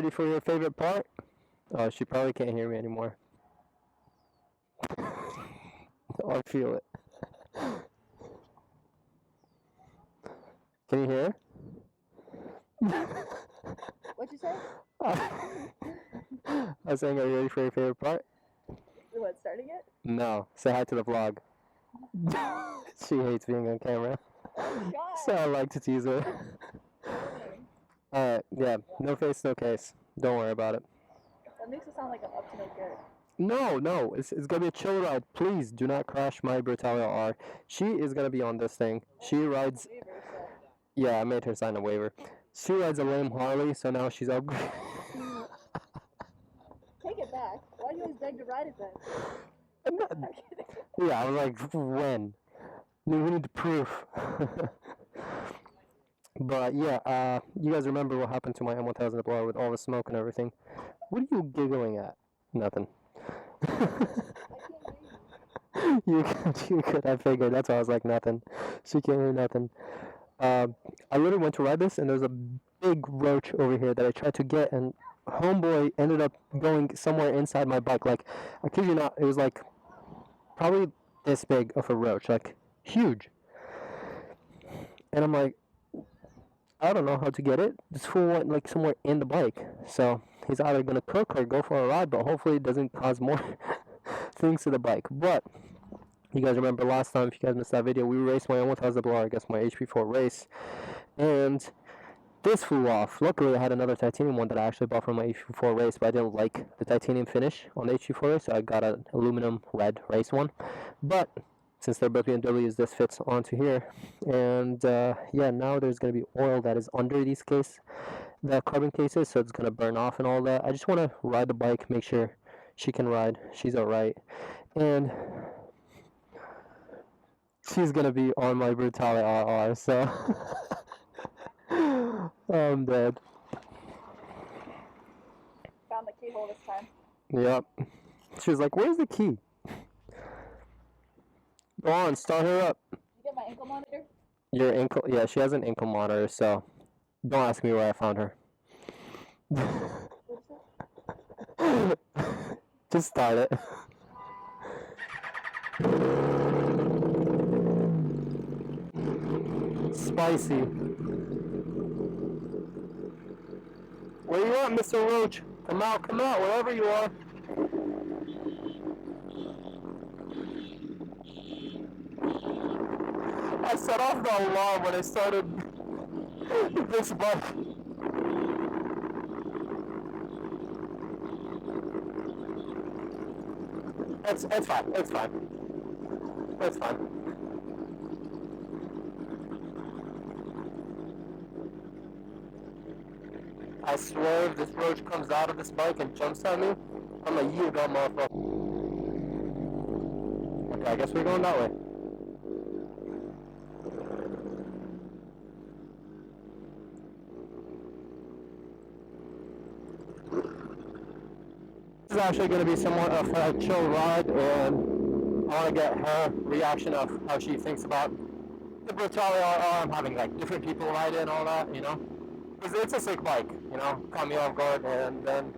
ready for your favorite part? Oh, she probably can't hear me anymore. Oh, I feel it. Can you hear? What'd you say? I was saying, are you ready for your favorite part? What, starting it? No. Say hi to the vlog. She hates being on camera. Oh, God. So I like to tease her. Yeah, no face, no case. Don't worry about it. That makes it sound like I'm up to no good. No, it's gonna be a chill ride. Please do not crash my Brutalia R. She is gonna be on this thing. She rides. Waiver, so. Yeah, I made her sign a waiver. She rides a lame Harley, so now she's upgraded. Take it back. Why do you always beg to ride it then? I'm kidding. Yeah, I was like, when? We need proof. But yeah, you guys remember what happened to my M1000 blower with all the smoke and everything? What are you giggling at? Nothing. You could. I figured. That's why I was like, nothing. She can't hear nothing. I literally went to ride this, and there's a big roach over here that I tried to get, and homeboy ended up going somewhere inside my bike. Like, I kid you not, it was like probably this big of a roach, like huge. And I'm like, I don't know how to get it. This fool went like somewhere in the bike. So he's either gonna cook or go for a ride, but hopefully it doesn't cause more things to the bike. But you guys remember last time, if you guys missed that video, we raced my M1000 blower against my HP4 race, and this flew off. Luckily, I had another titanium one that I actually bought from my HP4 race, but I didn't like the titanium finish on the HP4 race, so I got an aluminum red race one. But since they're both BMWs, this fits onto here. And yeah, now there's going to be oil that is under these the carbon cases, so it's going to burn off and all that. I just want to ride the bike, make sure she can ride. She's alright. And she's going to be on my Brutale RR, so I'm dead. Found the keyhole this time. Yep. She was like, where's the key? Go on, start her up. Did you get my ankle monitor? Your ankle? Yeah, she has an ankle monitor, so don't ask me where I found her. Just start it. Spicy. Where you at, Mr. Roach? Come out, wherever you are. I set off the alarm when I started this bike. It's fine. It's fine. I swear if this roach comes out of this bike and jumps at me, I'm like, you dumb motherfucker. Okay, I guess we're going that way. This is actually going to be somewhat of a chill ride, and I want to get her reaction of how she thinks about the Brutale RR. I'm having like different people ride it and all that, you know. Because it's a sick bike, you know, caught me off guard, and then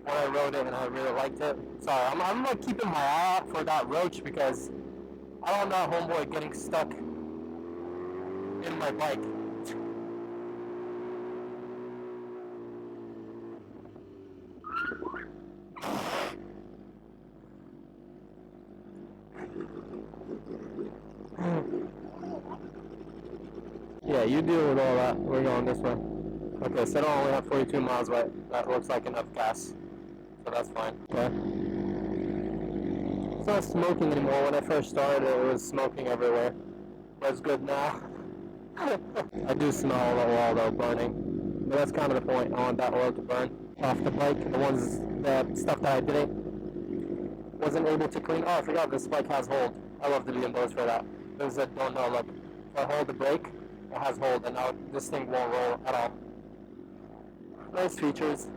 when I rode it and I really liked it. Sorry, I'm like keeping my eye out for that roach because I don't want that homeboy getting stuck in my bike. Yeah, you deal with all that. We're going this way. Okay, so I don't only have 42 miles, but that looks like enough gas. So that's fine. Okay. It's not smoking anymore. When I first started, it was smoking everywhere. But it's good now. I do smell the oil though, burning. But that's kind of the point. I want that oil to burn off the bike. The stuff that I wasn't able to clean. Oh, I forgot this bike has hold. I love the BMWs for that. Those that don't know, look, if I hold the brake, it has hold, and now this thing won't roll at all. Nice features.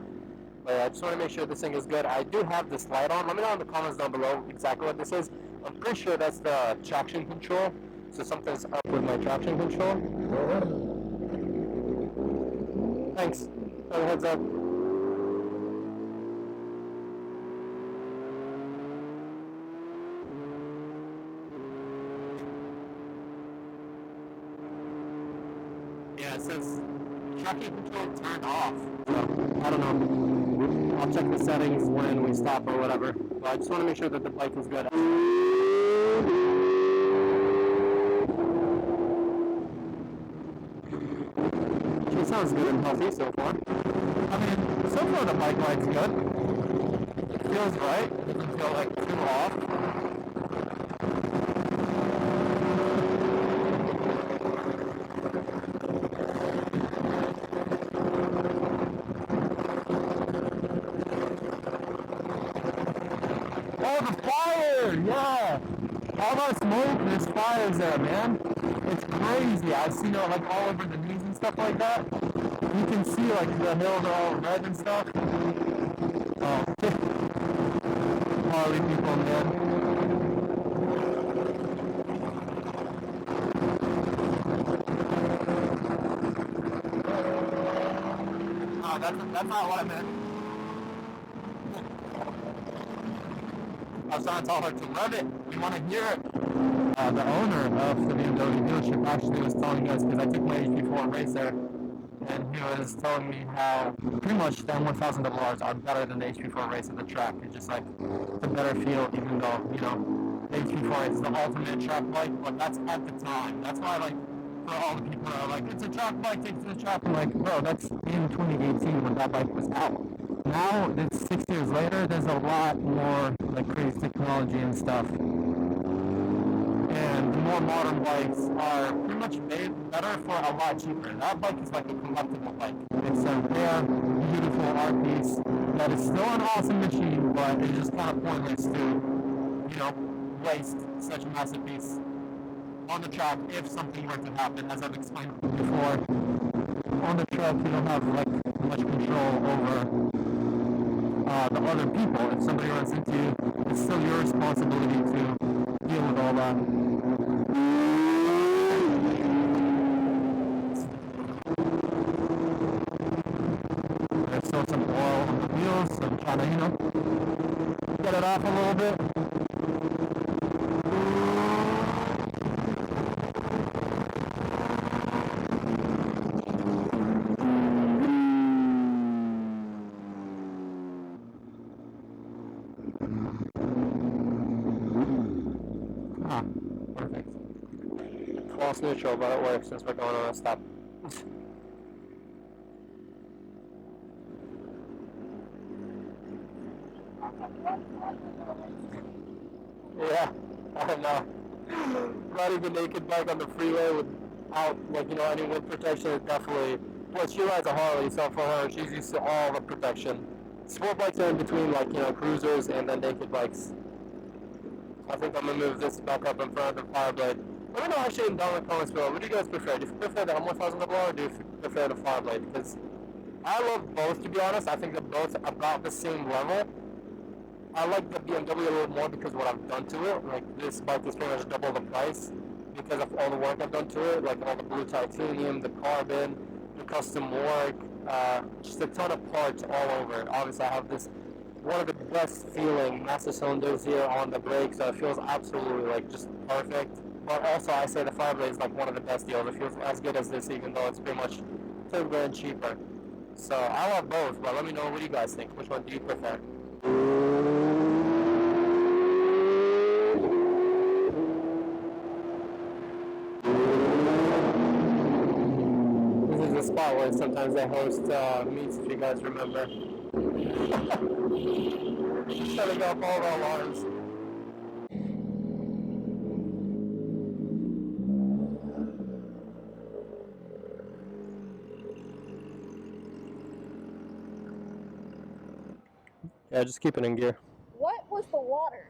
But yeah, I just want to make sure this thing is good. I do have this light on. Let me know in the comments down below exactly what this is. I'm pretty sure that's the traction control. So something's up with my traction control. Thanks. Heads up. Yeah, it says tracking control turned off. So, I don't know. I'll check the settings when we stop or whatever. But I just want to make sure that the bike is good. She sounds good and healthy so far. I mean, so far the bike ride's good. It feels right. It doesn't feel like too off. Oh, the fire! Yeah! All that smoke, there's fires there, man. It's crazy. I've seen it like all over the news and stuff like that. You can see like the hills are all red and stuff. Oh, Harley people, man. Oh, that's not what I meant. I was trying to tell her to rev it. We want to hear it. The owner of the BMW dealership actually was telling us, because I took my HP4 racer, and he was telling me how pretty much the M1000RRs are better than the HP4 race at the track. It's just like a better feel, even though, you know, the HP4 is the ultimate track bike, but that's at the time. That's why, like, for all the people that are like, it's a track bike, take it to the track. I'm like, bro, that's in 2018 when that bike was out. Now, it's 6 years later, there's a lot more like crazy technology and stuff. And the more modern bikes are pretty much made better for a lot cheaper. That bike is like a collectible bike. It's a rare, beautiful art piece that is still an awesome machine, but it's just kind of pointless to, you know, waste such a massive piece on the track if something were to happen. As I've explained before, on the track you don't have like much control over the other people. If somebody runs into you, it's still your responsibility to deal with all that. There's still some oil on the wheels, so I'm trying to, you know, get it off a little bit. Ah, perfect. False neutral, but it works since we're going on a stop. Yeah, I don't know. Riding the naked bike on the freeway without, like, you know, any wind protection is definitely... Well, she rides a Harley, so for her, she's used to all the protection. Sport bikes are in between, like, you know, cruisers and then naked bikes. I think I'm going to move this back up in front of the Fireblade. Let me know actually down in the comments below. What do you guys prefer? Do you prefer the M1000RR or do you prefer the Fireblade? Because I love both, to be honest. I think they're both about the same level. I like the BMW a little more because of what I've done to it. Like, this bike is pretty much double the price because of all the work I've done to it. Like all the blue titanium, the carbon, the custom work, just a ton of parts all over. Obviously, I have this one of the best feeling master cylinders here on the brakes, so it feels absolutely like just perfect. But also, I say the Fireblade is like one of the best deals. It feels as good as this, even though it's pretty much $10 cheaper. So I love both, but let me know what do you guys think. Which one do you prefer? This is the spot where sometimes they host meets, if you guys remember. Shutting off all the alarms. Yeah, just keep it in gear. What was the water?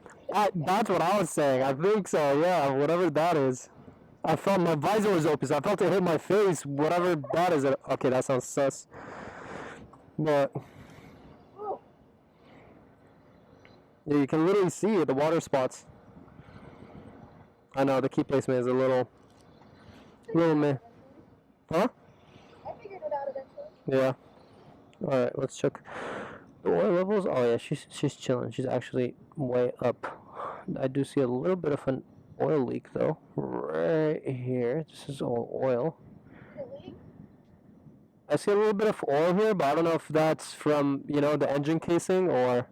That's what I was saying. I think so, yeah, whatever that is. I felt my visor was open, so I felt it hit my face, whatever that is. Okay, that sounds sus. But yeah, you can literally see it, the water spots. I know, the key placement is a little meh. Huh? I figured it out eventually. Yeah. Alright, let's check the oil levels. Oh yeah, she's chilling. She's actually way up. I do see a little bit of an oil leak though. Right here. This is all oil. Did it leak? I see a little bit of oil here, but I don't know if that's from, you know, the engine casing or...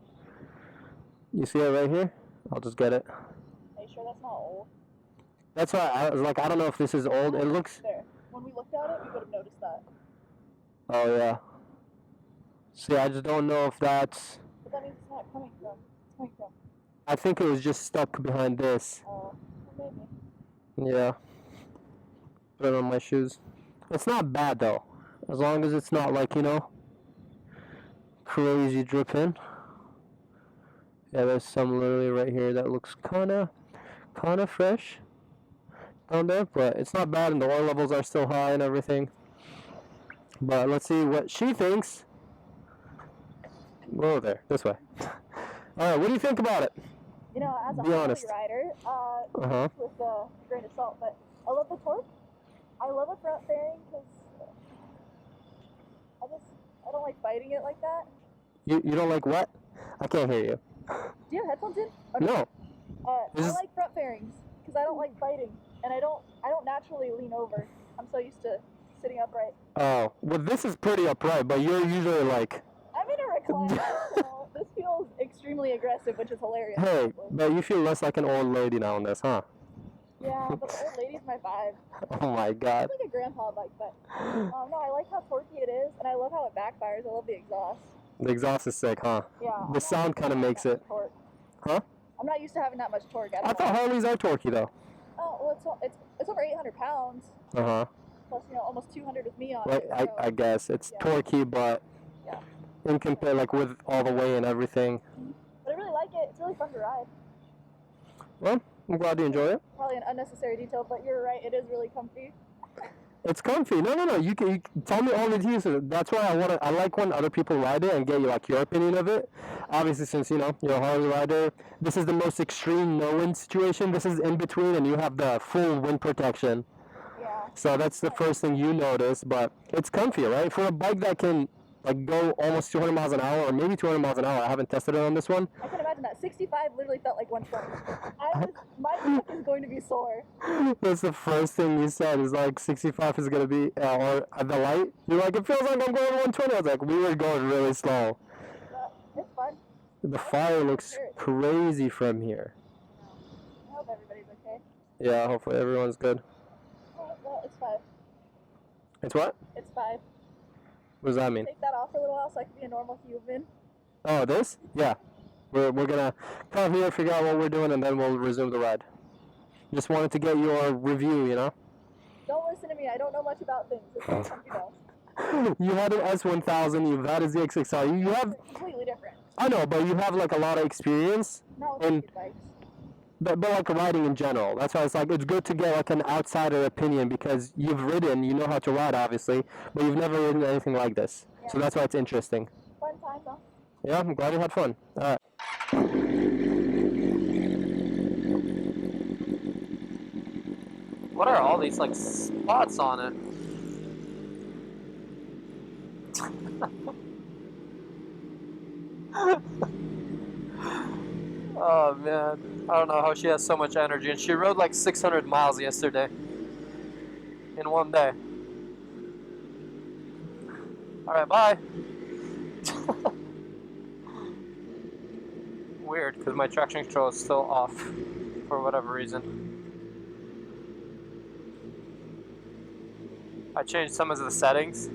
You see it right here? I'll just get it. Are you sure that's not old? That's why I was like, I don't know if this is old. It looks... There. When we looked at it, we would have noticed that. Oh, yeah. See, I just don't know if that's... But that means it's not coming from. It's coming from. I think it was just stuck behind this. Oh, well, maybe. Yeah. Put it on my shoes. It's not bad, though. As long as it's not like, you know, crazy dripping. Yeah, there's some literally right here that looks kinda fresh down there, but it's not bad, and the oil levels are still high and everything. But let's see what she thinks. Whoa there, this way. All right, what do you think about it? You know, as a Be honest. rider, with a grain of salt, but I love the torque. I love a front fairing because I don't like fighting it like that. You don't like what? I can't hear you. Do you have headphones in? Okay. No. I like front fairings because I don't like fighting, and I don't naturally lean over. I'm so used to sitting upright. Oh, well, this is pretty upright, but you're usually like... I'm in a recliner, so this feels extremely aggressive, which is hilarious. Hey, actually. but you feel less like an old lady now on this, huh? Yeah, but the old lady's my vibe. Oh my god. It's like a grandpa bike, but no, I like how torquey it is, and I love how it backfires. I love the exhaust. The exhaust is sick, huh? Yeah. The sound kind of makes it. Torque. Huh? I'm not used to having that much torque. I thought Harleys are torquey though. Oh, well, it's over 800 pounds. Uh-huh. Plus, you know, almost 200 with me on Right, it. So, I guess. It's yeah. torquey, but Yeah. in compare, like with all the weight and everything. But I really like it. It's really fun to ride. Well, I'm glad you enjoy it. Probably an unnecessary detail, but you're right. It is really comfy. It's comfy. No. You can tell me all the details. That's why I like when other people ride it and get like your opinion of it. Obviously, since you know you're a Harley rider, this is the most extreme no wind situation. This is in between, and you have the full wind protection. Yeah. So that's the first thing you notice. But it's comfy, right? For a bike that can like go almost 200 miles an hour, or maybe 200 miles an hour. I haven't tested it on this one. I can imagine that. 65 literally felt like 120. My neck is going to be sore. That's the first thing you said, is like 65 is going to be, or at the light. You're like, it feels like I'm going 120. I was like, we were going really slow. But it's fun. The fire looks crazy from here. I hope everybody's okay. Yeah, hopefully everyone's good. Well, it's 5. It's what? It's 5. What does that mean? Take that off for a little while so I can be a normal human. Oh, this? Yeah. We're gonna come here, figure out what we're doing, and then we'll resume the ride. Just wanted to get your review, you know? Don't listen to me. I don't know much about things. It's like something else. You had an S1000, you've had a ZX6R. You have... It's completely different. I know, but you have like a lot of experience. Not with stupid bikes. But like riding in general. That's why it's like it's good to get like an outsider opinion, because you've ridden, you know how to ride obviously, but you've never ridden anything like this. Yeah. So that's why it's interesting. Fun time, huh? Yeah, I'm glad you had fun. Alright. What are all these like spots on it? Oh man, I don't know how she has so much energy, and she rode like 600 miles yesterday in one day. Alright, bye. Weird, because my traction control is still off for whatever reason. I changed some of the settings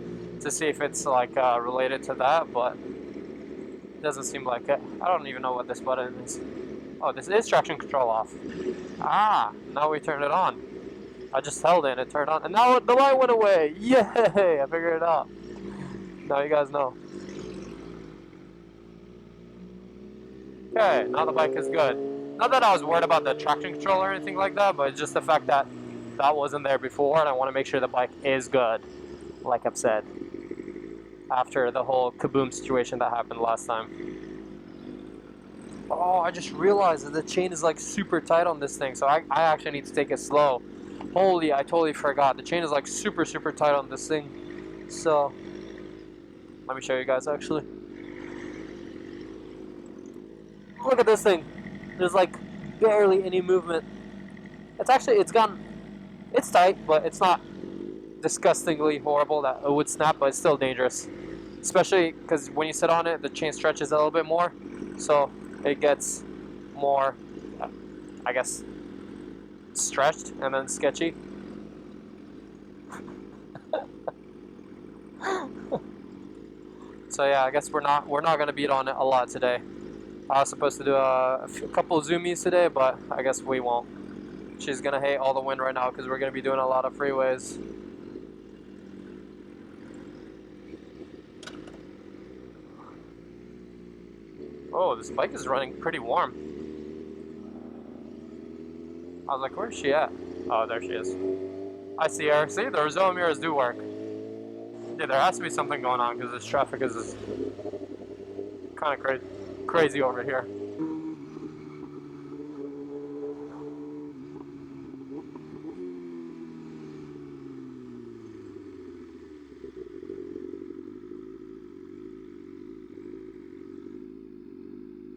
to see if it's like related to that, but it doesn't seem like it. I don't even know what this button is. Oh, this is traction control off. Ah, now we turned it on. I just held it and it turned on, and now the light went away. Yay! I figured it out. Now you guys know. Okay, now the bike is good. Not that I was worried about the traction control or anything like that, but it's just the fact that that wasn't there before, and I want to make sure the bike is good, like I've said, after the whole kaboom situation that happened last time. Oh, I just realized that the chain is like super tight on this thing, so I actually need to take it slow. Holy, I totally forgot. The chain is like super tight on this thing. So, let me show you guys actually. Look at this thing. There's like barely any movement. It's tight, but it's not disgustingly horrible that it would snap, but it's still dangerous. Especially because when you sit on it, the chain stretches a little bit more, so it gets more, I guess, stretched and then sketchy. So yeah, I guess we're not gonna beat on it a lot today. I was supposed to do a couple of zoomies today, but I guess we won't. She's gonna hate all the wind right now because we're gonna be doing a lot of freeways. Oh, this bike is running pretty warm. I was like, where's she at? Oh, there she is. I see her. See, the Roseau mirrors do work. Yeah, there has to be something going on because this traffic is kind of crazy over here.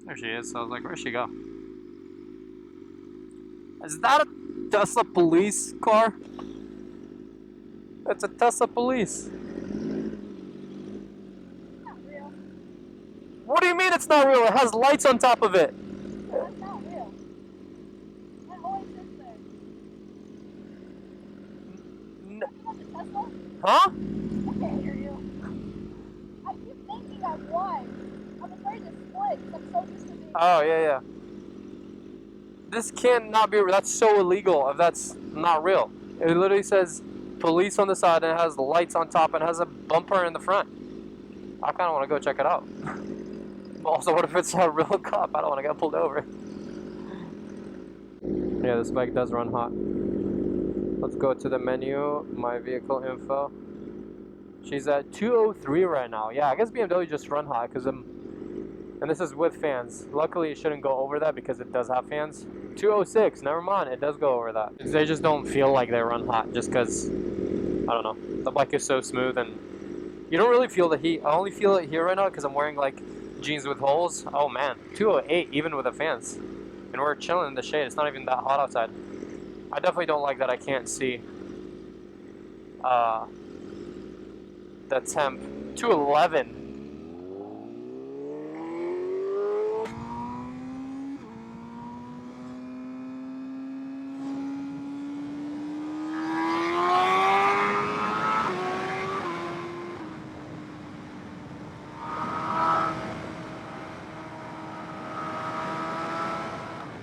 There she is. So I was like, where'd she go? Is that a Tesla police car? It's a Tesla police. What do you mean it's not real? It has lights on top of it. That's not real. That always sits there. You want the Tesla? Huh? I can't hear you. I keep thinking I'm one. I'm afraid to split because I'm so used to being. Oh, yeah. This can't not be real. That's so illegal if that's not real. It literally says police on the side and it has lights on top and has a bumper in the front. I kind of want to go check it out. But also, what if it's a real cop? I don't want to get pulled over. Yeah, this bike does run hot. Let's go to the menu, my vehicle info. She's at 203 right now. Yeah, I guess BMW just run hot because and this is with fans. Luckily, it shouldn't go over that because it does have fans. 206, never mind, it does go over that. They just don't feel like they run hot just because, I don't know, the bike is so smooth and you don't really feel the heat. I only feel it here right now because I'm wearing like jeans with holes. Oh man, 208 even with the fans. And we're chilling in the shade. It's not even that hot outside. I definitely don't like that I can't see the temp. 211.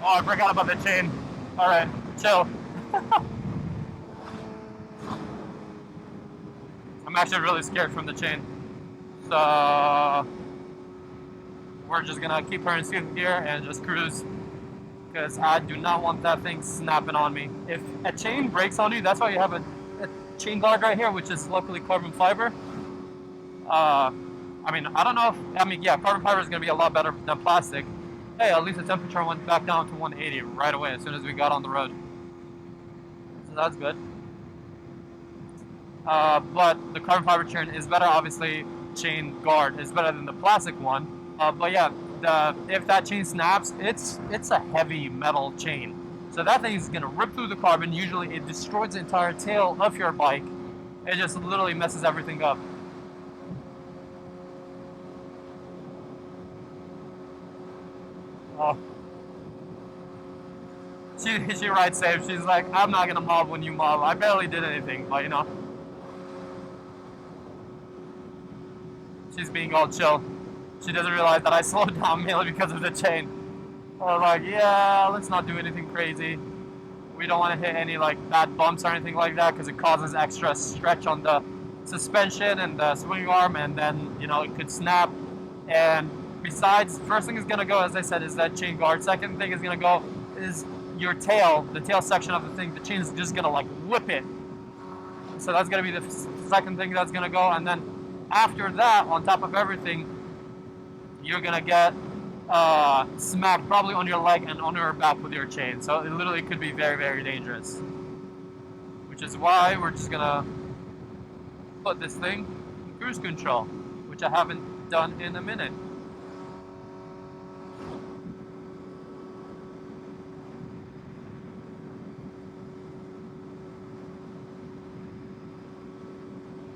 Oh, I forgot about the chain. Alright, chill. I'm actually really scared from the chain. So we're just gonna keep her in second gear and just cruise. Because I do not want that thing snapping on me. If a chain breaks on you, that's why you have a chain guard right here, which is luckily carbon fiber. I mean, I don't know if, yeah, carbon fiber is gonna be a lot better than plastic. Hey, at least the temperature went back down to 180 right away as soon as we got on the road. So that's good. But the carbon fiber chain is better, obviously. Chain guard is better than the plastic one. But yeah, if that chain snaps, it's a heavy metal chain. So that thing is gonna rip through the carbon. Usually it destroys the entire tail of your bike. It just literally messes everything up. Oh. She rides safe. She's like, I'm not gonna mob when you mob. I barely did anything, but you know. She's being all chill. She doesn't realize that I slowed down mainly because of the chain. I was like, yeah, let's not do anything crazy. We don't want to hit any like bad bumps or anything like that because it causes extra stretch on the suspension and the swing arm, and then, you know, it could snap. And besides, first thing is gonna go, as I said, is that chain guard. Second thing is gonna go is your tail, the tail section of the thing. The chain is just gonna like whip it. So that's gonna be the second thing that's gonna go. And then after that, on top of everything, you're gonna get smacked probably on your leg and on your back with your chain. So it literally could be very, very dangerous. Which is why we're just gonna put this thing in cruise control, which I haven't done in a minute.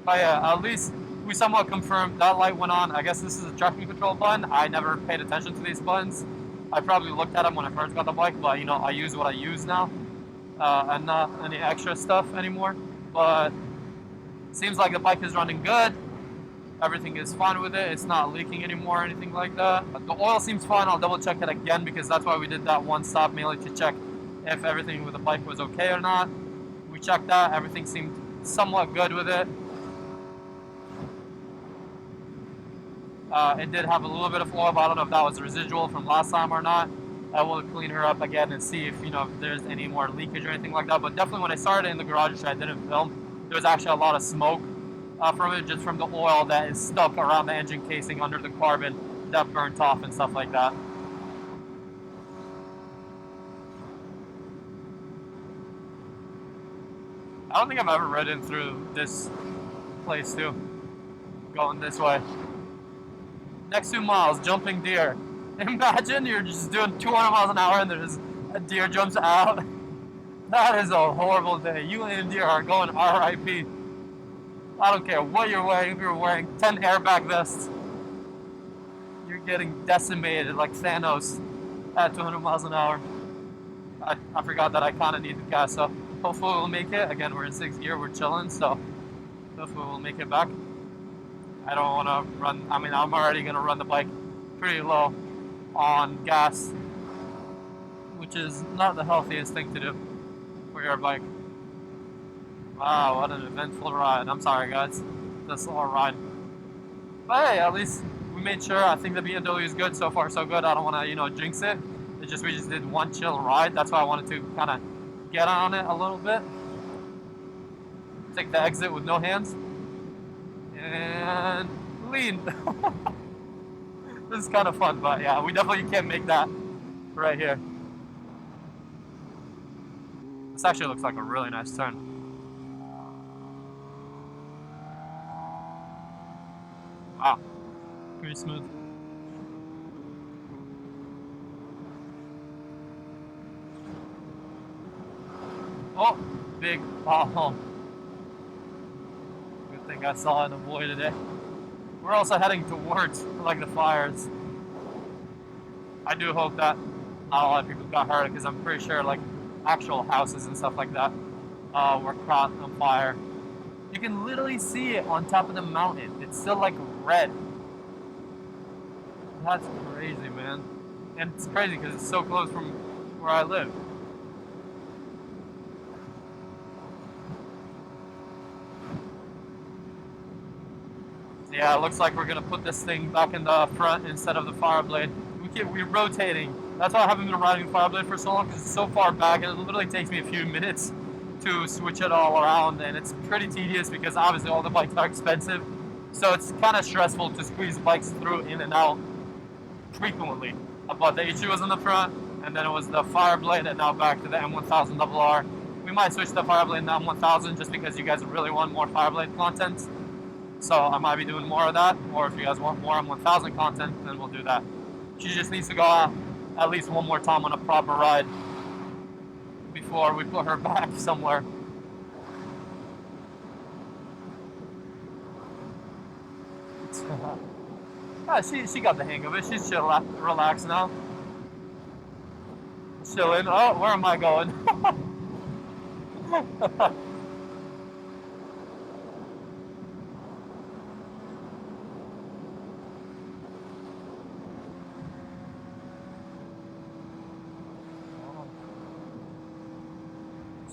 But yeah, at least we somewhat confirmed that light went on. I guess this is a traction control button. I never paid attention to these buttons. I probably looked at them when I first got the bike, but you know, I use what I use now, and not any extra stuff anymore. But seems like the bike is running good. Everything is fine with it. It's not leaking anymore or anything like that. But the oil seems fine. I'll double check it again because that's why we did that one stop mainly to check if everything with the bike was okay or not. We checked that. Everything seemed somewhat good with it. It did have a little bit of oil, but I don't know if that was residual from last time or not. I will clean her up again and see if, you know, if there's any more leakage or anything like that. But definitely when I started in the garage, which I didn't film, there was actually a lot of smoke from it, just from the oil that is stuck around the engine casing under the carbon that burnt off and stuff like that. I don't think I've ever ridden through this place too, going this way. Next 2 miles, jumping deer. Imagine you're just doing 200 miles an hour and there's a deer jumps out. That is a horrible day. You and deer are going RIP. I don't care what you're wearing. If you're wearing 10 airbag vests, you're getting decimated like Thanos at 200 miles an hour. I forgot that I kind of needed gas, so hopefully we'll make it. Again, we're in 6th gear, we're chilling, so hopefully we'll make it back. I don't want to run, I mean, I'm already going to run the bike pretty low on gas, which is not the healthiest thing to do for your bike. Wow, what an eventful ride. I'm sorry, guys. This little ride. But hey, at least we made sure. I think the BMW is good. So far, so good. I don't want to, you know, jinx it. It's just we just did one chill ride. That's why I wanted to kind of get on it a little bit. Take the exit with no hands. And lean. This is kind of fun, but yeah, we definitely can't make that right here. This actually looks like a really nice turn. Wow, pretty smooth. Oh, big pothole. Good thing I saw and avoided it. We're also heading towards like the fires. I do hope that not a lot of people got hurt because I'm pretty sure like actual houses and stuff like that were caught on fire. You can literally see it on top of the mountain. It's still like red. That's crazy, man. And it's crazy because it's so close from where I live. Yeah, it looks like we're gonna put this thing back in the front instead of the Fireblade. We're rotating. That's why I haven't been riding the Fireblade for so long, because it's so far back and it literally takes me a few minutes to switch it all around, and it's pretty tedious because obviously all the bikes are expensive. So it's kind of stressful to squeeze bikes through in and out frequently. But the issue was in the front, and then it was the Fireblade, and now back to the M1000RR. We might switch the Fireblade and the M1000 just because you guys really want more Fireblade content. So I might be doing more of that, or if you guys want more M1000 content, then we'll do that. She just needs to go out at least one more time on a proper ride before we put her back somewhere. She got the hang of it. She's relaxed now. Chilling. Oh, where am I going?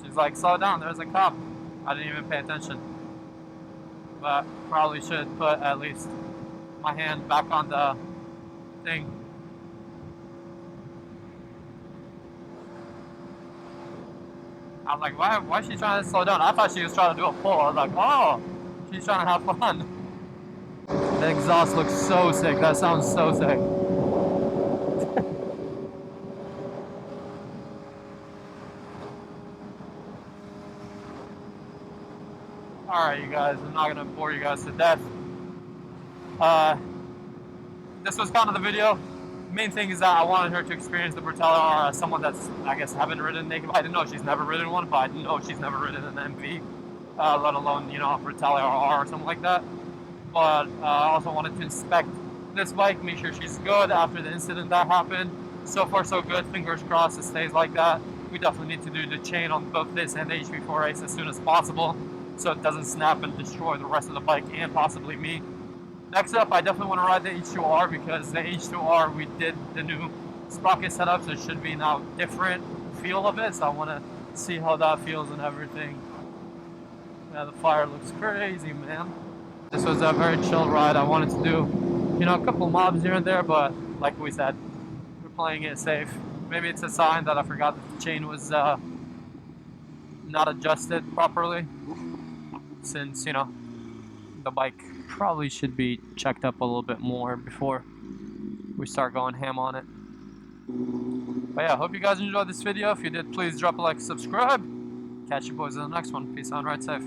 She's like, slow down, there's a cop. I didn't even pay attention. But probably should put at least my hand back on the thing. I'm like, why is she trying to slow down? I thought she was trying to do a pull. I was like, oh, she's trying to have fun. The exhaust looks so sick. That sounds so sick. Alright, you guys, I'm not going to bore you guys to death. This was kind of the video. Main thing is that I wanted her to experience the Portrayed, someone that's, I guess, haven't ridden naked. I didn't know she's never ridden one, but I didn't know she's never ridden an MV. let alone, you know, retaliate or something like that. But I also wanted to inspect this bike, make sure she's good after the incident that happened. So far so good, fingers crossed it stays like that. We definitely need to do the chain on both this and the HV4 Ace as soon as possible so it doesn't snap and destroy the rest of the bike and possibly me. Next up, I definitely want to ride the H2R because the H2R, we did the new sprocket setup, so it should be now different feel of it, so I want to see how that feels and everything. Yeah, the fire looks crazy, man. This was a very chill ride. I wanted to do, you know, a couple mobs here and there, but like we said, we're playing it safe. Maybe it's a sign that I forgot that the chain was not adjusted properly, since, you know, the bike probably should be checked up a little bit more before we start going ham on it. But yeah, hope you guys enjoyed this video. If you did, please drop a like, subscribe. Catch you boys in the next one. Peace out, ride safe.